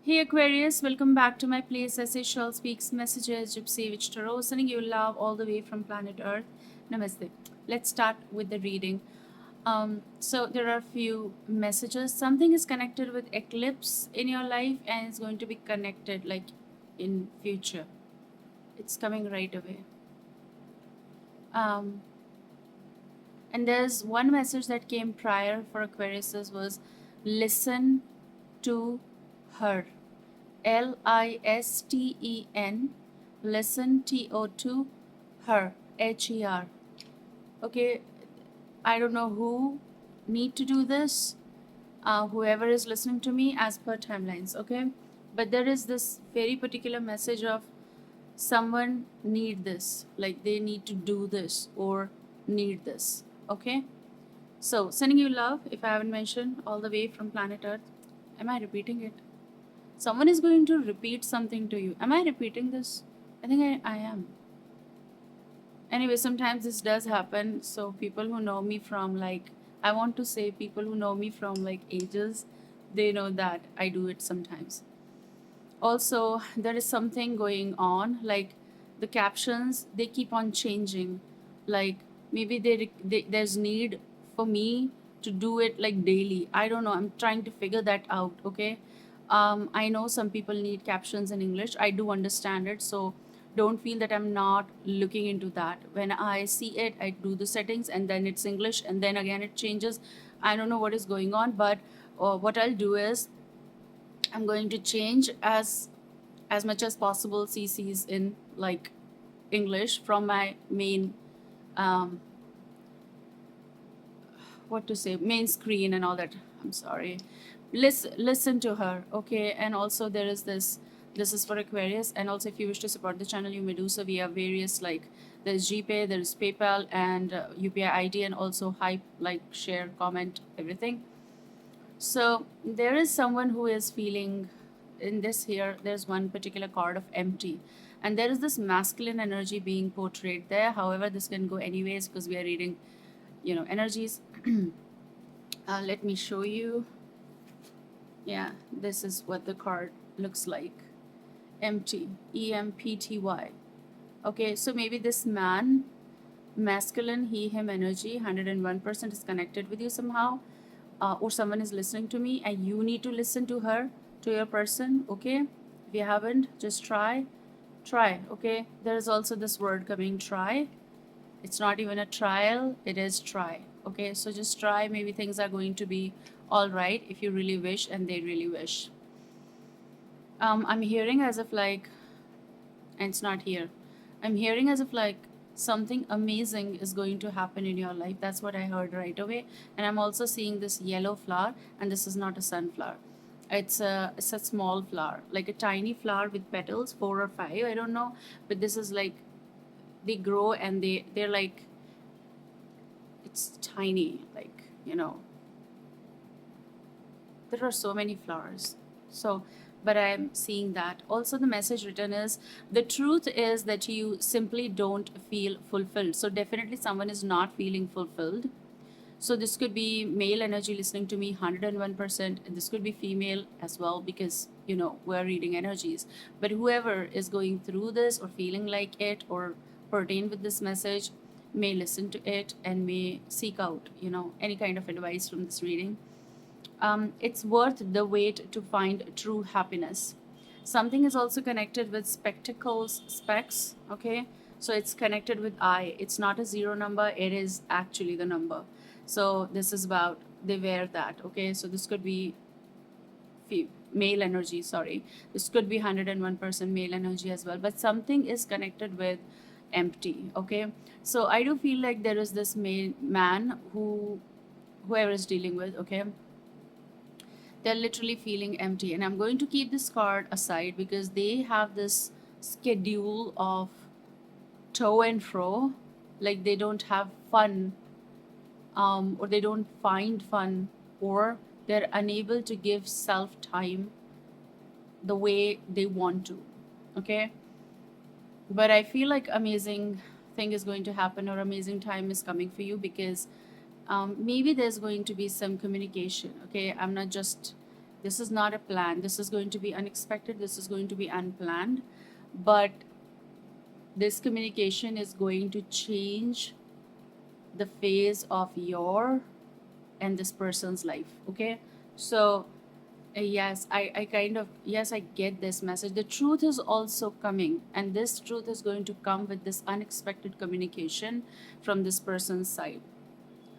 Hey Aquarius, welcome back to my place. As Shell speaks messages, Gypsy Witch Tarot, sending you love all the way from planet Earth. Namaste. Let's start with the reading. So there are a few messages. Something is connected with eclipse in your life, and it's going to be connected like in future. It's coming right away. Um, and there's one message that came prior for Aquarius was listen to her. Listen, listen, TO2, her, HER. Okay, I don't know who need to do this, whoever is listening to me as per timelines, okay? But there is this very particular message of someone need this, like they need to do this or need this, okay? So, sending you love, if I haven't mentioned, all the way from planet Earth. Am I repeating it? Someone is going to repeat something to you. Am I repeating this? I think I am. Anyway, sometimes this does happen. So people who know me from like, I want to say people who know me from like ages, they know that I do it sometimes. Also, there is something going on. Like the captions, they keep on changing. Like maybe there's need for me to do it like daily. I don't know. I'm trying to figure that out. Okay. I know some people need captions in English. I do understand it. So don't feel that I'm not looking into that. When I see it, I do the settings and then it's English and then again it changes. I don't know what is going on, but what I'll do is I'm going to change as much as possible CCs in like English from my main um, what to say main screen and all that. I'm sorry. Listen to her, okay? And also there is this. This is for Aquarius, and also if you wish to support the channel, you may do so via various like there's GPay, there's PayPal, and UPI ID, and also hype, like, share, comment, everything. So there is someone who is feeling in this here, there's one particular card of empty. And there is this masculine energy being portrayed there. However, this can go anyways because we are reading, energies. Let me show you. Yeah, this is what the card looks like. Empty. EMPTY. Okay, so maybe this man, masculine, he, him energy, 101% is connected with you somehow, or someone is listening to me and you need to listen to her, to your person, okay? If you haven't, just try, okay? There is also this word coming, try. It's not even a trial, it is try, okay? So just try. Maybe things are going to be all right if you really wish and they really wish. I'm hearing as if like, and it's not here. I'm hearing as if like something amazing is going to happen in your life. That's what I heard right away. And I'm also seeing this yellow flower, and this is not a sunflower. It's a small flower, like a tiny flower with petals, 4 or 5, I don't know. But this is like they grow and they're like it's tiny, like there are so many flowers. So, but I'm seeing that. Also, the message written is the truth is that you simply don't feel fulfilled. So, definitely, someone is not feeling fulfilled. So, this could be male energy listening to me 101%. And this could be female as well because, we're reading energies. But whoever is going through this or feeling like it or pertain with this message may listen to it and may seek out, any kind of advice from this reading. It's worth the wait to find true happiness. Something is also connected with spectacles, specs, okay? So it's connected with I. It's not a zero number, it is actually the number. So this is about they wear that, okay? So this could be male energy, sorry. This could be 101% male energy as well, but something is connected with empty, okay? So I do feel like there is this man whoever is dealing with, okay? They're literally feeling empty. And I'm going to keep this card aside because they have this schedule of to and fro. Like they don't have fun, or they don't find fun, or they're unable to give self time the way they want to. Okay. But I feel like amazing thing is going to happen or amazing time is coming for you because maybe there's going to be some communication. Okay. I'm not just This is not a plan. This is going to be unexpected. This is going to be unplanned. But this communication is going to change the phase of your and this person's life. Okay. So, yes, I kind of, yes, I get this message. The truth is also coming, and this truth is going to come with this unexpected communication from this person's side.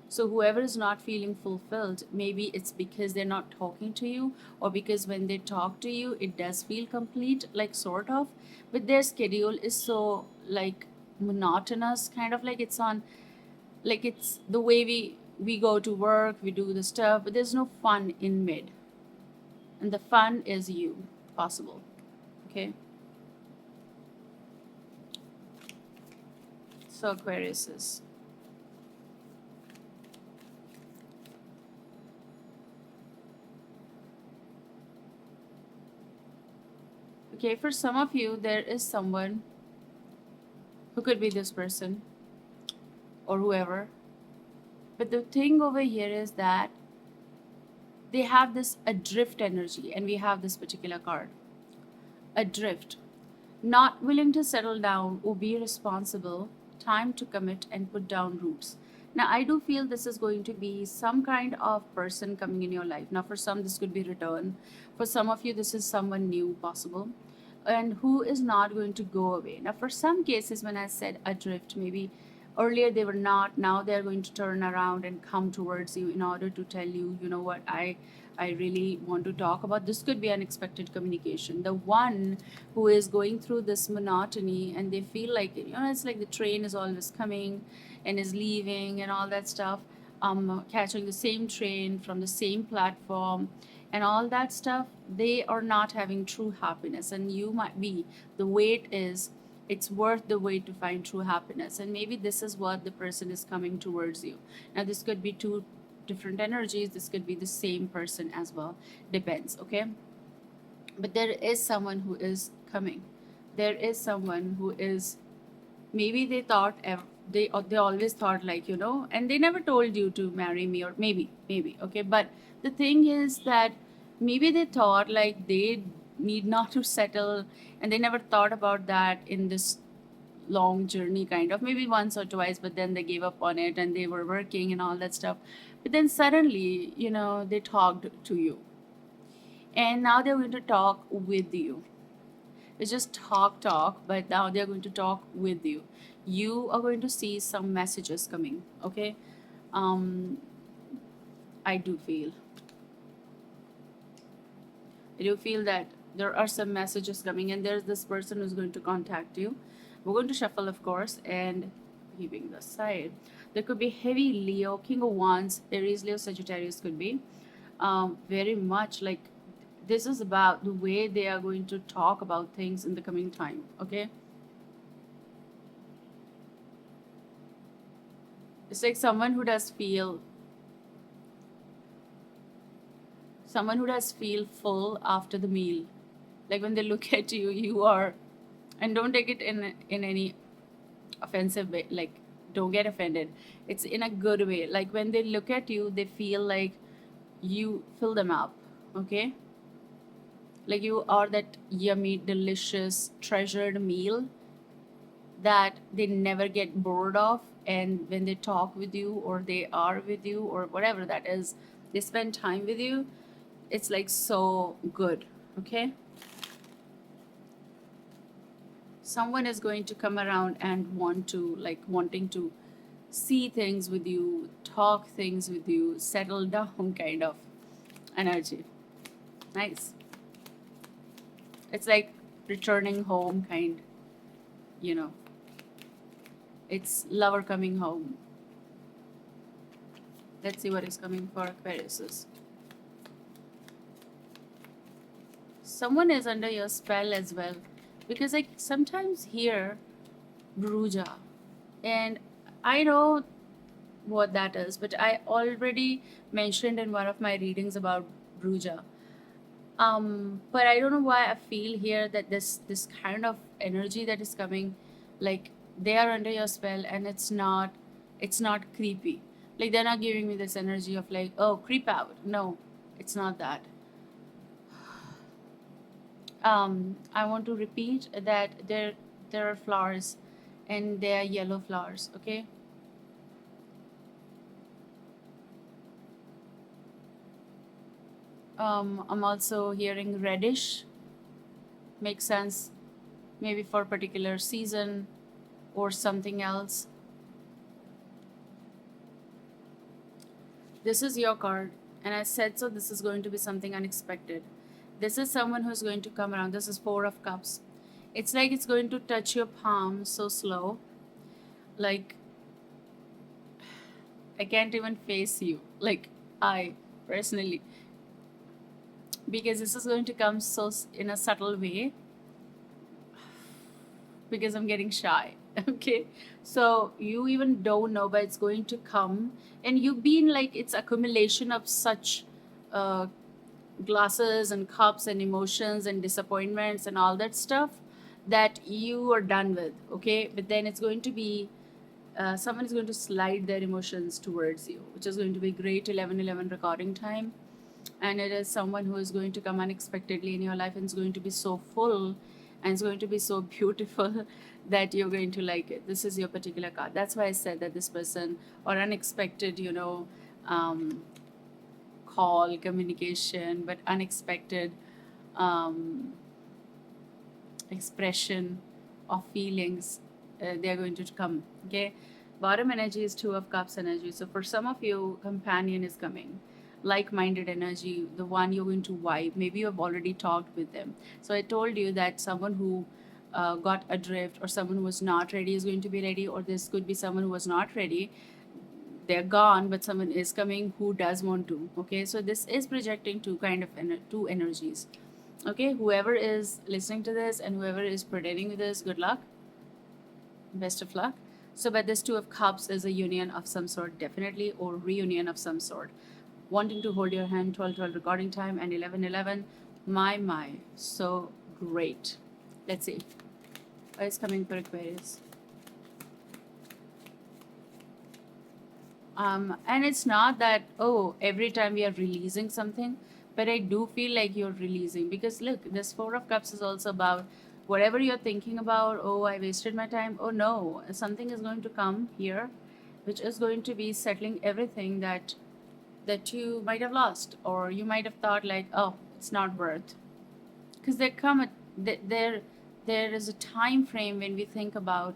So whoever is not feeling fulfilled, maybe it's because they're not talking to you, or because when they talk to you, it does feel complete, like sort of, but their schedule is so like monotonous, kind of like it's on, like it's the way we go to work, we do the stuff, but there's no fun in mid, and the fun is you possible. Okay, so Aquarius is. Okay, for some of you, there is someone who could be this person or whoever. But the thing over here is that they have this adrift energy, and we have this particular card. Adrift. Not willing to settle down or be responsible, time to commit and put down roots. Now, I do feel this is going to be some kind of person coming in your life. Now, for some, this could be return. For some of you, this is someone new, possible, and who is not going to go away. Now, for some cases, when I said adrift, maybe earlier they were not, now they're going to turn around and come towards you in order to tell you, you know what, I really want to talk about. This could be unexpected communication. The one who is going through this monotony and they feel like, you know, it's like the train is always coming and is leaving and all that stuff, catching the same train from the same platform and all that stuff, they are not having true happiness. And you might be, the wait is, it's worth the wait to find true happiness. And maybe this is what the person is coming towards you. Now, this could be two different energies, this could be the same person as well, depends. Okay, but there is someone who is coming. There is someone who is, maybe they thought they always thought, like, you know, and they never told you to marry me, or maybe okay, but the thing is that maybe they thought like they need not to settle, and they never thought about that in this long journey, kind of, maybe once or twice, but then they gave up on it and they were working and all that stuff. But then suddenly, you know, they talked to you, and now they're going to talk with you. It's just talk, but now they're going to talk with you. You are going to see some messages coming. Okay, um, I do feel, I do feel that there are some messages coming, and there's this person who's going to contact you. We're going to shuffle, of course, and keeping the side. There could be heavy Leo, King of Wands, Aries, Leo, Sagittarius could be. Very much like this is about the way they are going to talk about things in the coming time. Okay, it's like someone who does feel full after the meal. Like when they look at you, you are, and don't take it in any offensive way. Like, don't get offended. It's in a good way. Like when they look at you, they feel like you fill them up. Okay, like you are that yummy, delicious, treasured meal that they never get bored of. And when they talk with you, or they are with you, or whatever that is, they spend time with you, it's like so good. Okay, someone is going to come around and wanting to see things with you, talk things with you, settle down kind of energy. Nice. It's like returning home kind, you know. It's lover coming home. Let's see what is coming for Aquarius. Someone is under your spell as well, because I sometimes hear Bruja, and I know what that is, but I already mentioned in one of my readings about Bruja. But I don't know why I feel here that this kind of energy that is coming, like they are under your spell, and it's not creepy. Like they're not giving me this energy of like, oh, creep out. No, it's not that. I want to repeat that there are flowers, and they are yellow flowers. Okay. I'm also hearing reddish. Makes sense. Maybe for a particular season or something else. This is your card, and I said so. This is going to be something unexpected. This is someone who's going to come around. This is Four of Cups. It's like it's going to touch your palm so slow. Like, I can't even face you. Like, I personally, because this is going to come so in a subtle way, because I'm getting shy. Okay. So you even don't know, but it's going to come. And you've been like, it's accumulation of such uh, glasses and cups and emotions and disappointments and all that stuff that you are done with. Okay. But then it's going to be someone is going to slide their emotions towards you, which is going to be great. 11:11 recording time. And it is someone who is going to come unexpectedly in your life, and it's going to be so full and it's going to be so beautiful that you're going to like it. This is your particular card. That's why I said that this person, or unexpected, um, call, communication, but unexpected um, expression of feelings, they are going to come. Okay. Bottom energy is Two of Cups energy. So for some of you, companion is coming, like-minded energy, the one you're going to vibe. Maybe you have already talked with them. So I told you that someone who got adrift, or someone who was not ready is going to be ready, or this could be someone who was not ready, they're gone, but someone is coming who does want to. Okay, so this is projecting two kind of two energies. Okay, whoever is listening to this and whoever is pertaining with this, good luck, best of luck. So but this Two of Cups is a union of some sort, definitely, or reunion of some sort. Wanting to hold your hand. 12:12 recording time, and 11:11. My, so great. Let's see what is coming for Aquarius. And it's not that, oh, every time we are releasing something, but I do feel like you're releasing, because look, this Four of Cups is also about whatever you're thinking about. Oh, I wasted my time. Oh no, something is going to come here, which is going to be settling everything that you might have lost, or you might have thought like, oh, it's not worth. Because there is a time frame when we think about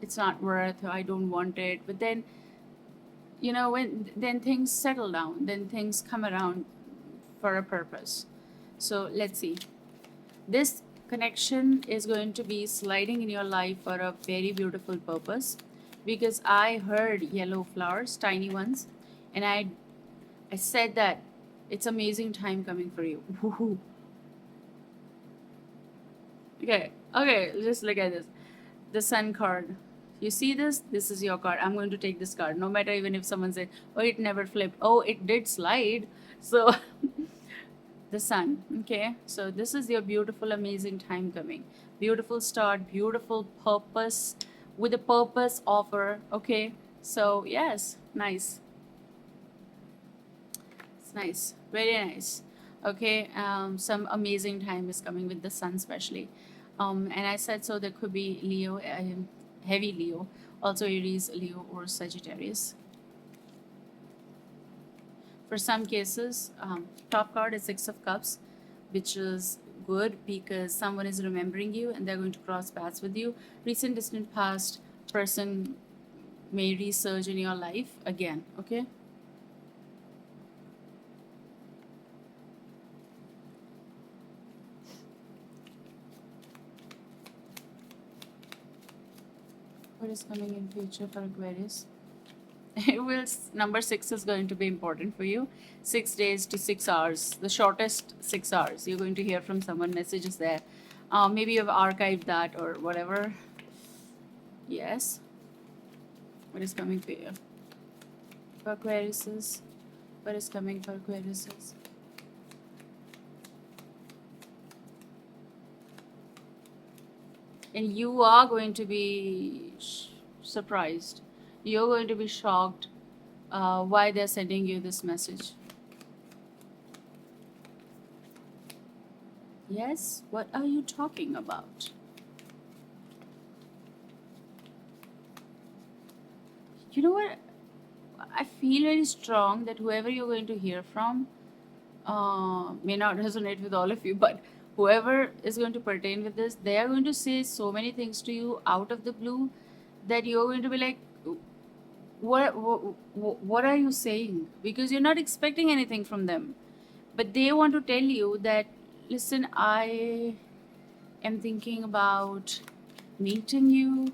it's not worth, I don't want it, but then when then things settle down, then things come around for a purpose. So let's see, this connection is going to be sliding in your life for a very beautiful purpose, because I heard yellow flowers, tiny ones, and I said that it's amazing time coming for you. Woohoo. Okay, just look at this, the Sun card. You see this? This is your card. I'm going to take this card. No matter, even if someone said, oh, it never flipped. Oh, it did slide. So, the Sun. Okay. So, this is your beautiful, amazing time coming. Beautiful start, beautiful purpose, with a purpose offer. Okay. So, yes, nice. It's nice. Very nice. Okay. Some amazing time is coming with the Sun, especially. And I said so there could be Leo, heavy Leo, also Aries, Leo, or Sagittarius. For some cases, top card is Six of Cups, which is good because someone is remembering you and they're going to cross paths with you. Recent, distant past person may resurge in your life again. Okay. What is coming in future for Aquarius? It will. Number 6 is going to be important for you. 6 days to 6 hours, the shortest 6 hours. You're going to hear from someone. Messages there. Maybe you've archived that or whatever. Yes. What is coming for you? For Aquarius. What is coming for Aquarius? And you are going to be surprised. You're going to be shocked why they're sending you this message. Yes, what are you talking about? You know what? I feel very strong that whoever you're going to hear from may not resonate with all of you, but whoever is going to pertain with this, they are going to say so many things to you out of the blue that you're going to be like, what are you saying? Because you're not expecting anything from them. But they want to tell you that, listen, I am thinking about meeting you.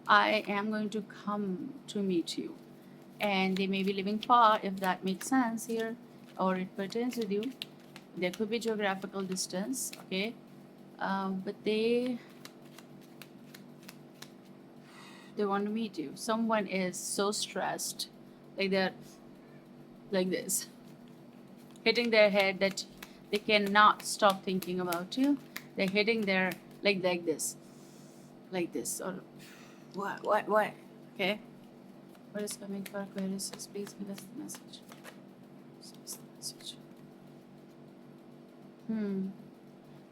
I am going to come to meet you. And they may be living far, if that makes sense here, or it pertains with you. There could be geographical distance, okay? But they want to meet you. Someone is so stressed, like they're like this, hitting their head that they cannot stop thinking about you. They're hitting their like this, or what? Okay. What is coming for Aquarius? Please give us the message. Give us the message.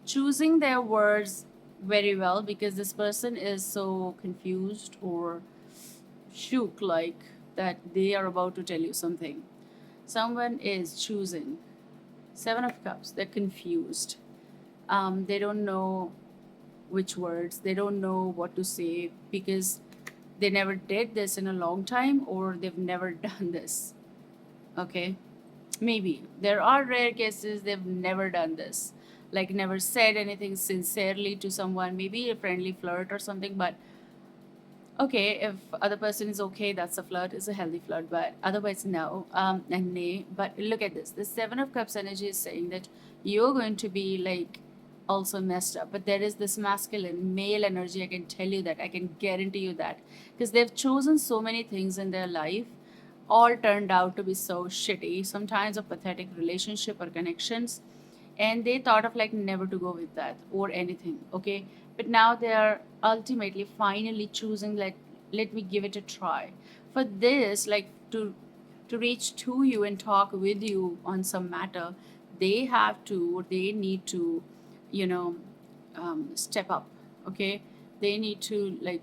Choosing their words very well, because this person is so confused or shook, like that they are about to tell you something. Someone is choosing. Seven of Cups. They're confused. They don't know which words. They don't know what to say because they never did this in a long time, or they've never done this. Okay. Maybe there are rare cases they've never done this, like never said anything sincerely to someone, maybe a friendly flirt or something. But okay, if other person is okay, that's a flirt, is a healthy flirt. But otherwise, no, and nay. But look at this. The Seven of Cups energy is saying that you're going to be like also messed up. But there is this masculine male energy. I can tell you that. I can guarantee you that, because they've chosen so many things in their life, all turned out to be so shitty. Sometimes a pathetic relationship or connections, and they thought of like never to go with that or anything. Okay, but now they are ultimately finally choosing, let me give it a try. For this, like to reach to you and talk with you on some matter, they have to, or they need to, you know step up. Okay, they need to like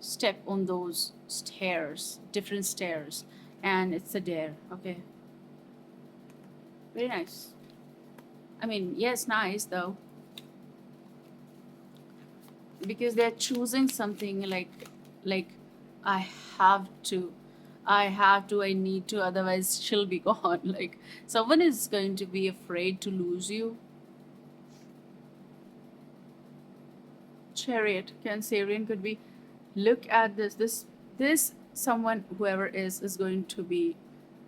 step on those stairs, different stairs, and it's a dare. Okay, very nice. I mean, yes, nice though, because they're choosing something like I have to, I need to, otherwise she'll be gone. Like someone is going to be afraid to lose you. Chariot, Cancerian could be. Look at this someone, whoever is going to be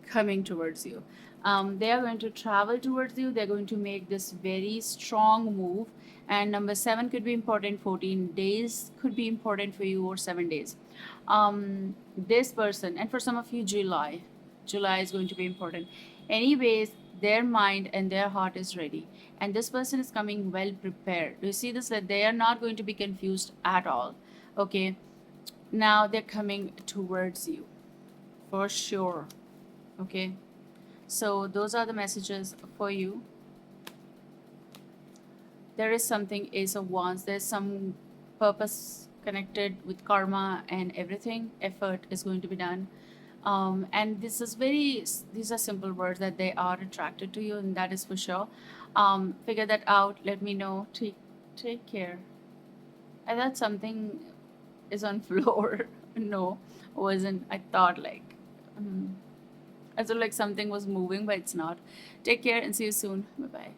coming towards you. They are going to travel towards you. They're going to make this very strong move. And number seven could be important. 14 days could be important for you, or 7 days. This person, and for some of you, July is going to be important. Anyways, their mind and their heart is ready, and this person is coming well prepared. Do you see this? That they are not going to be confused at all. Okay, now they're coming towards you for sure. Okay, so those are the messages for you. There is something, Ace of Wands. There's some purpose connected with karma and everything. Effort is going to be done. And this is these are simple words that they are attracted to you, and that is for sure. Figure that out. Let me know. Take care. I thought something is on floor. No, wasn't. I thought like, I thought like something was moving, but it's not. Take care and see you soon. Bye bye.